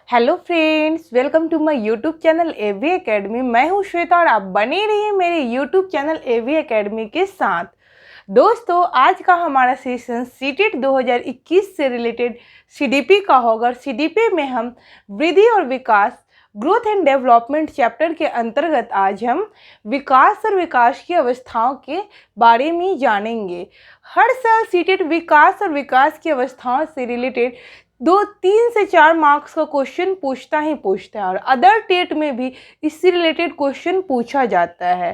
Hello friends, welcome to my YouTube channel AV academy. मैं हूं श्वेता और आप बने रहिए मेरे यूट्यूब चैनल एवी एकेडमी के साथ। दोस्तों, आज का हमारा सेशन सीटेट 2021 से रिलेटेड सीडीपी का होगा। और सीडीपी में हम वृद्धि और विकास, ग्रोथ एंड डेवलपमेंट चैप्टर के अंतर्गत आज हम विकास और विकास की अवस्थाओं के बारे में जानेंगे। हर साल सीटेट विकास और विकास की अवस्थाओं से रिलेटेड 3 से 4 मार्क्स का क्वेश्चन पूछता है और अदर टेट में भी इससे रिलेटेड क्वेश्चन पूछा जाता है।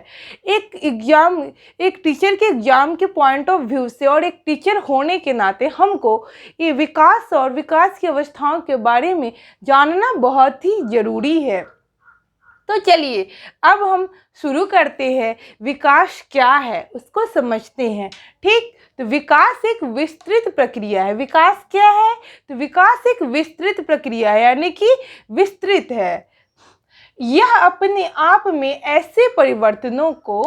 एक टीचर के एग्जाम के पॉइंट ऑफ व्यू से और एक टीचर होने के नाते हमको ये विकास और विकास की अवस्थाओं के बारे में जानना बहुत ही ज़रूरी है। तो चलिए अब हम शुरू करते हैं। विकास क्या है उसको समझते हैं। ठीक, तो विकास एक विस्तृत प्रक्रिया है। विकास क्या है? तो विकास एक विस्तृत प्रक्रिया है, यानी कि विस्तृत है। यह अपने आप में ऐसे परिवर्तनों को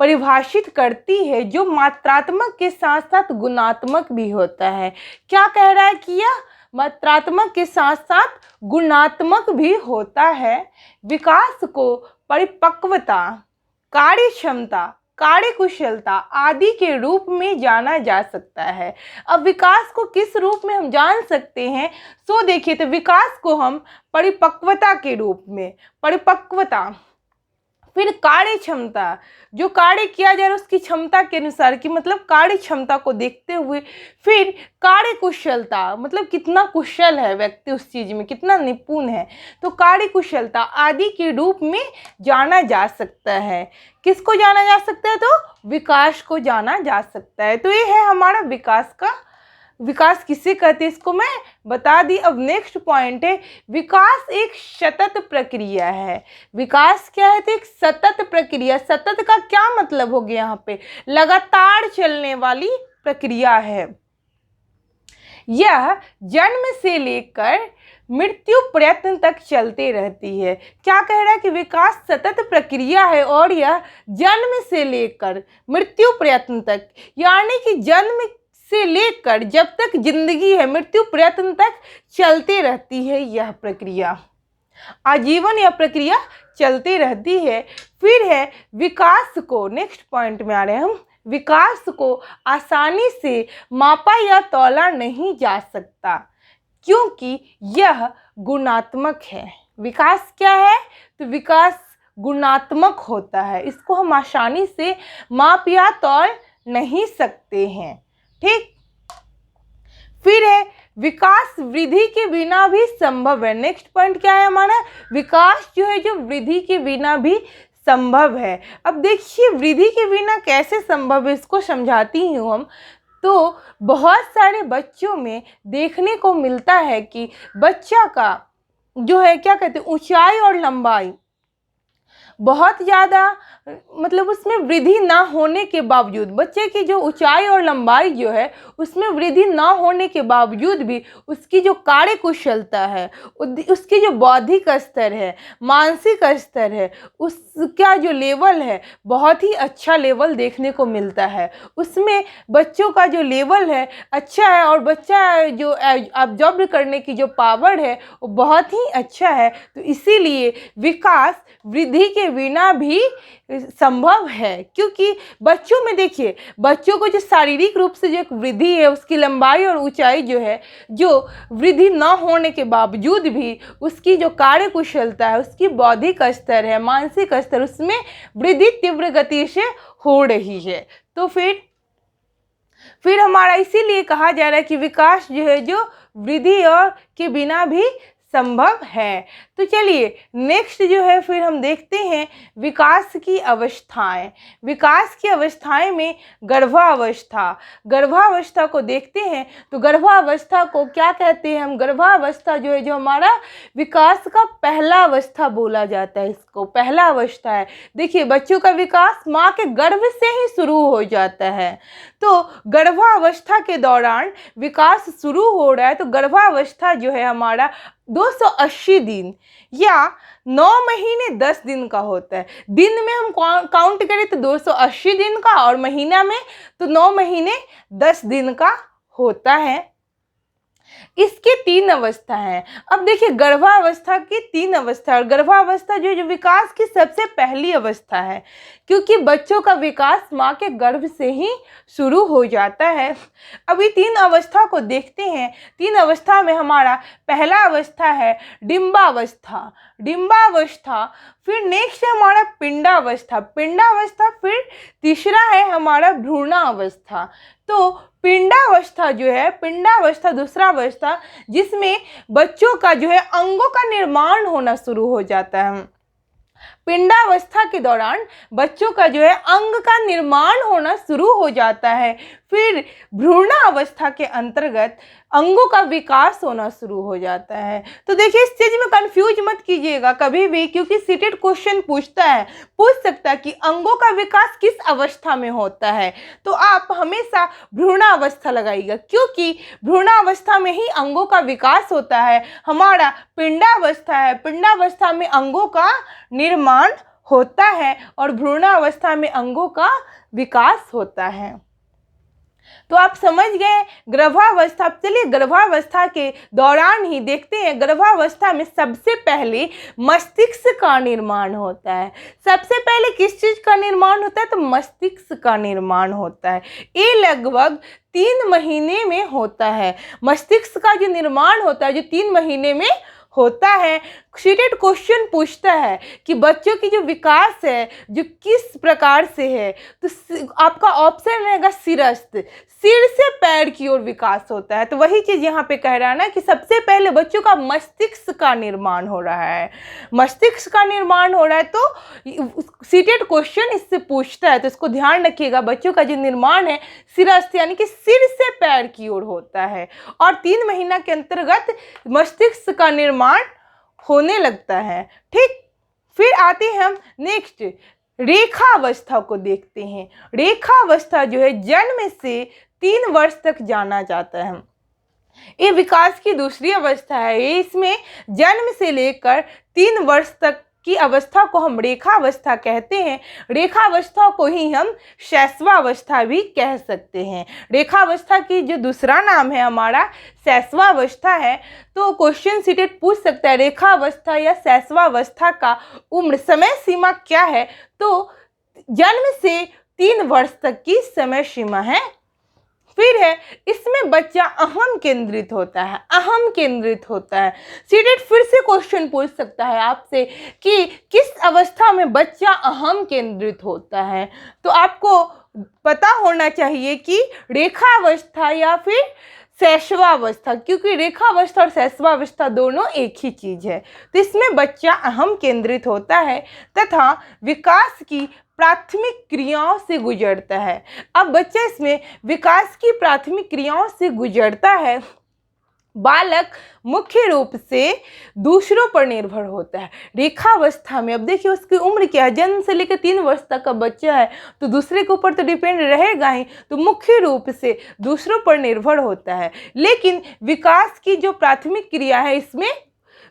परिभाषित करती है जो मात्रात्मक के साथ साथ गुणात्मक भी होता है। क्या कह रहा है कि यह मात्रात्मक के साथ साथ गुणात्मक भी होता है। विकास को परिपक्वता, कार्यक्षमता, कार्यकुशलता आदि के रूप में जाना जा सकता है। अब विकास को किस रूप में हम जान सकते हैं? सो देखिए, तो विकास को हम परिपक्वता के रूप में, परिपक्वता, फिर कार्य क्षमता, जो कार्य किया जा रहा है उसकी क्षमता के अनुसार, कि मतलब कार्य क्षमता को देखते हुए, फिर कार्य कुशलता, मतलब कितना कुशल है व्यक्ति उस चीज में, कितना निपुण है, तो कार्य कुशलता आदि के रूप में जाना जा सकता है। किसको जाना जा सकता है? तो विकास को जाना जा सकता है। तो ये है हमारा विकास का। विकास किसे कहते हैं इसको मैं बता दी। अब नेक्स्ट पॉइंट है, विकास एक सतत प्रक्रिया है। विकास क्या है? तो एक सतत प्रक्रिया। सतत का क्या मतलब हो गया? यहाँ पे लगातार चलने वाली प्रक्रिया है। यह जन्म से लेकर मृत्यु प्रयत्न तक चलते रहती है। क्या कह रहा है? कि विकास सतत प्रक्रिया है और यह जन्म से लेकर मृत्यु प्रयत्न तक, यानी कि जन्म से लेकर जब तक जिंदगी है, मृत्यु प्रयत्न तक चलते रहती है यह प्रक्रिया। आजीवन यह प्रक्रिया चलती रहती है। फिर है विकास को, नेक्स्ट पॉइंट में आ रहे हैं हम, विकास को आसानी से मापा या तौला नहीं जा सकता क्योंकि यह गुणात्मक है। विकास क्या है? तो विकास गुणात्मक होता है, इसको हम आसानी से माप या तौल नहीं सकते हैं। ठीक, फिर है विकास वृद्धि के बिना भी संभव है। नेक्स्ट पॉइंट क्या है हमारा? विकास जो है, जो वृद्धि के बिना भी संभव है। अब देखिए वृद्धि के बिना कैसे संभव है, इसको समझाती हूँ हम। तो बहुत सारे बच्चों में देखने को मिलता है कि बच्चा का जो है, क्या कहते हैं, ऊंचाई और लंबाई बहुत ज़्यादा, मतलब उसमें वृद्धि ना होने के बावजूद, बच्चे की जो ऊंचाई और लंबाई जो है उसमें वृद्धि ना होने के बावजूद भी उसकी जो कार्य कुशलता है, उसकी जो बौद्धिक स्तर है, मानसिक स्तर है, उसका जो लेवल है बहुत ही अच्छा लेवल देखने को मिलता है। उसमें बच्चों का जो लेवल है अच्छा है और बच्चा जो ऑब्जर्व करने की जो पावर है वो बहुत ही अच्छा है। तो इसीलिए विकास वृद्धि के बिना भी संभव है, क्योंकि बच्चों में देखिए, बच्चों को जो शारीरिक रूप से जो एक वृद्धि है, उसकी लंबाई और ऊंचाई जो है, जो वृद्धि न होने के बावजूद भी उसकी जो कार्य कुशलता है, उसकी बौद्धिक स्तर है, मानसिक स्तर, उसमें वृद्धि तीव्र गति से हो रही है। तो फिर हमारा इसीलिए कहा जा रहा है कि विकास जो है, जो वृद्धि और के बिना भी संभव है। तो चलिए नेक्स्ट जो है, फिर हम देखते हैं विकास की अवस्थाएं। विकास की अवस्थाएं में गर्भावस्था, गर्भावस्था को देखते हैं। तो गर्भावस्था को क्या कहते हैं हम? गर्भावस्था जो है, जो हमारा विकास का पहला अवस्था बोला जाता है, इसको पहला अवस्था है। देखिए बच्चों का विकास माँ के गर्भ से ही शुरू हो जाता है। तो गर्भावस्था के दौरान विकास शुरू हो रहा है। तो गर्भावस्था जो है हमारा 280 दिन या 9 महीने 10 दिन का होता है। दिन में हम काउंट करें तो 280 दिन का, और महीना में तो 9 महीने 10 दिन का होता है। इसके 3 अवस्था हैं। अब देखिए गर्भावस्था की 3 अवस्था, और गर्भावस्था जो विकास की सबसे पहली अवस्था है, क्योंकि बच्चों का विकास माँ के गर्भ से ही शुरू हो जाता है। अभी 3 अवस्था को देखते हैं। 3 अवस्था में हमारा पहला अवस्था है डिम्बावस्था, डिम्बावस्था, फिर नेक्स्ट है हमारा पिंडावस्था, पिंडावस्था, फिर तीसरा है हमारा भ्रूणावस्था। तो पिंडावस्था जो है, पिंडावस्था दूसरा अवस्था जिसमें बच्चों का जो है अंगों का निर्माण होना शुरू हो जाता है। पिंडावस्था के दौरान बच्चों का जो है अंग का निर्माण होना शुरू हो जाता है। फिर भ्रूणावस्था के अंतर्गत अंगों का विकास होना शुरू हो जाता है। तो देखिए इस चीज में कंफ्यूज मत कीजिएगा कभी भी, क्योंकि सीटेट क्वेश्चन पूछ सकता है कि अंगों का विकास किस अवस्था में होता है, तो आप हमेशा भ्रूणावस्था लगाइएगा, क्योंकि भ्रूणावस्था में ही अंगों का विकास होता है। हमारा पिंडावस्था है, पिंडावस्था में अंगों का निर्माण होता है और भ्रूणावस्था में अंगों का विकास होता है। तो आप समझ गए गर्भावस्था। चलिए गर्भावस्था के दौरान ही देखते हैं, गर्भावस्था में सबसे पहले मस्तिष्क का निर्माण होता है। सबसे पहले किस चीज का निर्माण होता है, तो मस्तिष्क का निर्माण होता है। ये लगभग 3 महीने में होता है। मस्तिष्क का जो निर्माण होता है जो 3 महीने में होता है। सीटेट क्वेश्चन पूछता है कि बच्चों की जो विकास है जो किस प्रकार से है, तो आपका ऑप्शन रहेगा सिरस्थ, सिर से पैर की ओर विकास होता है। तो वही चीज यहाँ पे कह रहा है ना कि सबसे पहले बच्चों का मस्तिष्क का निर्माण हो रहा है, मस्तिष्क का निर्माण हो रहा है। तो सीटेट क्वेश्चन इससे पूछता है, तो इसको ध्यान रखिएगा। बच्चों का जो निर्माण है सिरस्थ यानी कि सिर से पैर की ओर होता है, और 3 महीना के अंतर्गत मस्तिष्क का निर्माण होने लगता है। ठीक, फिर आते हैं हम नेक्स्ट रेखावस्था को देखते हैं। रेखावस्था जो है जन्म से 3 वर्ष तक जाना जाता है। ये विकास की दूसरी अवस्था है। इसमें जन्म से लेकर 3 वर्ष तक की अवस्था को हम रेखावस्था कहते हैं। रेखावस्था को ही हम शैशवावस्था भी कह सकते हैं। रेखावस्था की जो दूसरा नाम है हमारा शैशवावस्था है। तो क्वेश्चन सीटेट पूछ सकता है रेखावस्था या शैशवावस्था का उम्र समय सीमा क्या है, तो जन्म से 3 वर्ष तक की समय सीमा है। फिर है इसमें बच्चा अहम केंद्रित होता है, अहम केंद्रित होता है। सीटेट फिर से क्वेश्चन पूछ सकता है आपसे कि किस अवस्था में बच्चा अहम केंद्रित होता है, तो आपको पता होना चाहिए कि रेखावस्था या फिर शैशवावस्था, क्योंकि रेखावस्था और शैशवावस्था दोनों एक ही चीज है। तो इसमें बच्चा अहम केंद्रित होता है तथा विकास की प्राथमिक क्रियाओं से गुजरता है। अब बच्चा इसमें विकास की प्राथमिक क्रियाओं से गुजरता है। बालक मुख्य रूप से दूसरों पर निर्भर होता है रेखावस्था में। अब देखिए उसकी उम्र क्या है, जन्म से लेकर 3 वर्ष तक का बच्चा है, तो दूसरे के ऊपर तो डिपेंड रहेगा ही, तो मुख्य रूप से दूसरों पर निर्भर होता है। लेकिन विकास की जो प्राथमिक क्रिया है इसमें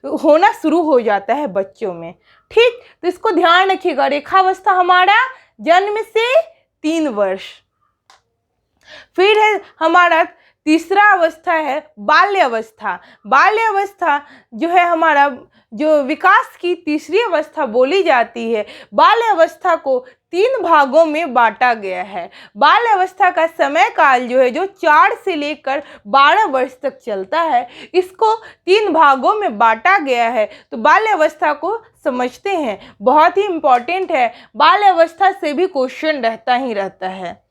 होना शुरू हो जाता है बच्चों में। ठीक, तो इसको ध्यान रखिएगा। रेखावस्था हमारा जन्म से 3 वर्ष। फिर है हमारा तीसरा अवस्था है बाल्यावस्था। बाल्यावस्था जो है हमारा जो विकास की तीसरी अवस्था बोली जाती है। बाल्यावस्था को 3 भागों में बांटा गया है। बाल्यावस्था का समय काल जो है जो 4 से लेकर 12 वर्ष तक चलता है, इसको 3 भागों में बांटा गया है। तो बाल्यावस्था को समझते हैं, बहुत ही इम्पोर्टेंट है। बाल्यावस्था से भी क्वेश्चन रहता ही रहता है।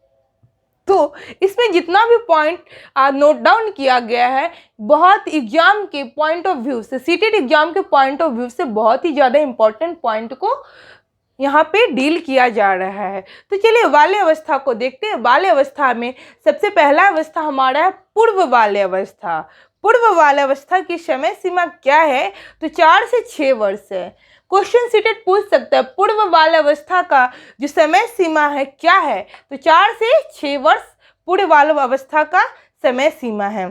तो इसमें जितना भी पॉइंट नोट डाउन किया गया है बहुत एग्जाम के पॉइंट ऑफ व्यू से, सीटेट एग्जाम के पॉइंट ऑफ व्यू से बहुत ही ज़्यादा इम्पोर्टेंट पॉइंट को यहाँ पे डील किया जा रहा है। तो चलिए बाल्यावस्था को देखते हैं। बाल्यावस्था में सबसे पहला अवस्था हमारा है पूर्व बाल्यावस्था। पूर्व बाल्यावस्था की समय सीमा क्या है, तो 4 से 6 वर्ष है। क्वेश्चन सीटेट पूछ सकता है पूर्व बाल्यावस्था का जो समय सीमा है क्या है, तो 4 से 6 वर्ष पूर्व बाल्यावस्था का समय सीमा है।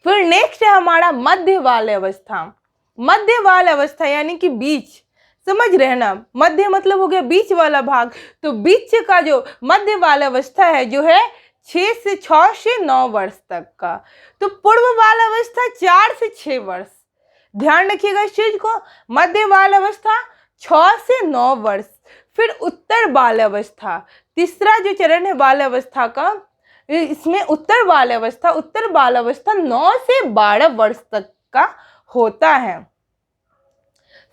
फिर नेक्स्ट है हमारा मध्य बाल्यावस्था। मध्य बाल्यावस्था यानी कि बीच, समझ रहे ना, मध्य मतलब हो गया बीच वाला भाग। तो बीच का जो मध्य बाल्यावस्था है जो है 6 से 9 वर्ष तक का। तो पूर्व बाल अवस्था 4 से 6 वर्ष, ध्यान रखिएगा इस चीज को। मध्य बाल अवस्था 6 से 9 वर्ष। फिर उत्तर बाल अवस्था, तीसरा जो चरण है बाल अवस्था का, इसमें उत्तर बाल अवस्था 9 से 12 वर्ष तक का होता है।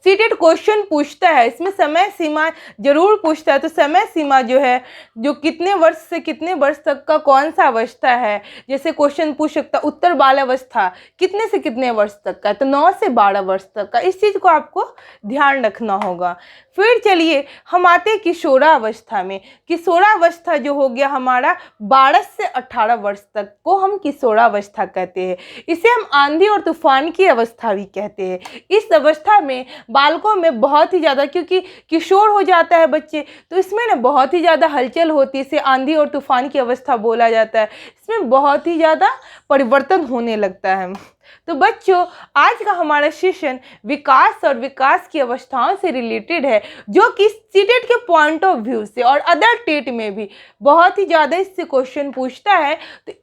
सीटेट क्वेश्चन पूछता है, इसमें समय सीमा जरूर पूछता है। तो समय सीमा जो है, जो कितने वर्ष से कितने वर्ष तक का कौन सा अवस्था है, जैसे क्वेश्चन पूछ सकता है उत्तर बाल अवस्था कितने से कितने वर्ष तक का, तो 9 से 12 वर्ष तक का। इस चीज़ को आपको ध्यान रखना होगा। फिर चलिए हम आते हैं किशोरावस्था में। किशोरावस्था जो हो गया हमारा 12 से 18 वर्ष तक को हम किशोरावस्था कहते हैं। इसे हम आंधी और तूफान की अवस्था भी कहते हैं। इस अवस्था में बालकों में बहुत ही ज़्यादा, क्योंकि किशोर हो जाता है बच्चे, तो इसमें ना बहुत ही ज़्यादा हलचल होती है। इसे आंधी और तूफान की अवस्था बोला जाता है। इसमें बहुत ही ज़्यादा परिवर्तन होने लगता है। तो बच्चों, आज का हमारा सेशन विकास और विकास की अवस्थाओं से रिलेटेड है, जो कि सीटेट के पॉइंट ऑफ व्यू से और अदर टेट में भी बहुत ही ज़्यादा इससे क्वेश्चन पूछता है। तो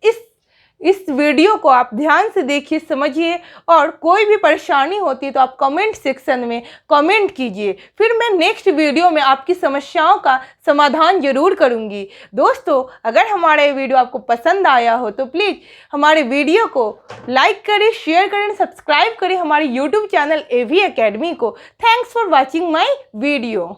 इस वीडियो को आप ध्यान से देखिए, समझिए, और कोई भी परेशानी होती है तो आप कमेंट सेक्शन में कमेंट कीजिए। फिर मैं नेक्स्ट वीडियो में आपकी समस्याओं का समाधान जरूर करूंगी। दोस्तों, अगर हमारा ये वीडियो आपको पसंद आया हो तो प्लीज़ हमारे वीडियो को लाइक करें, शेयर करें, सब्सक्राइब करें हमारे यूट्यूब चैनल AV एकेडमी को। Thanks for watching my video.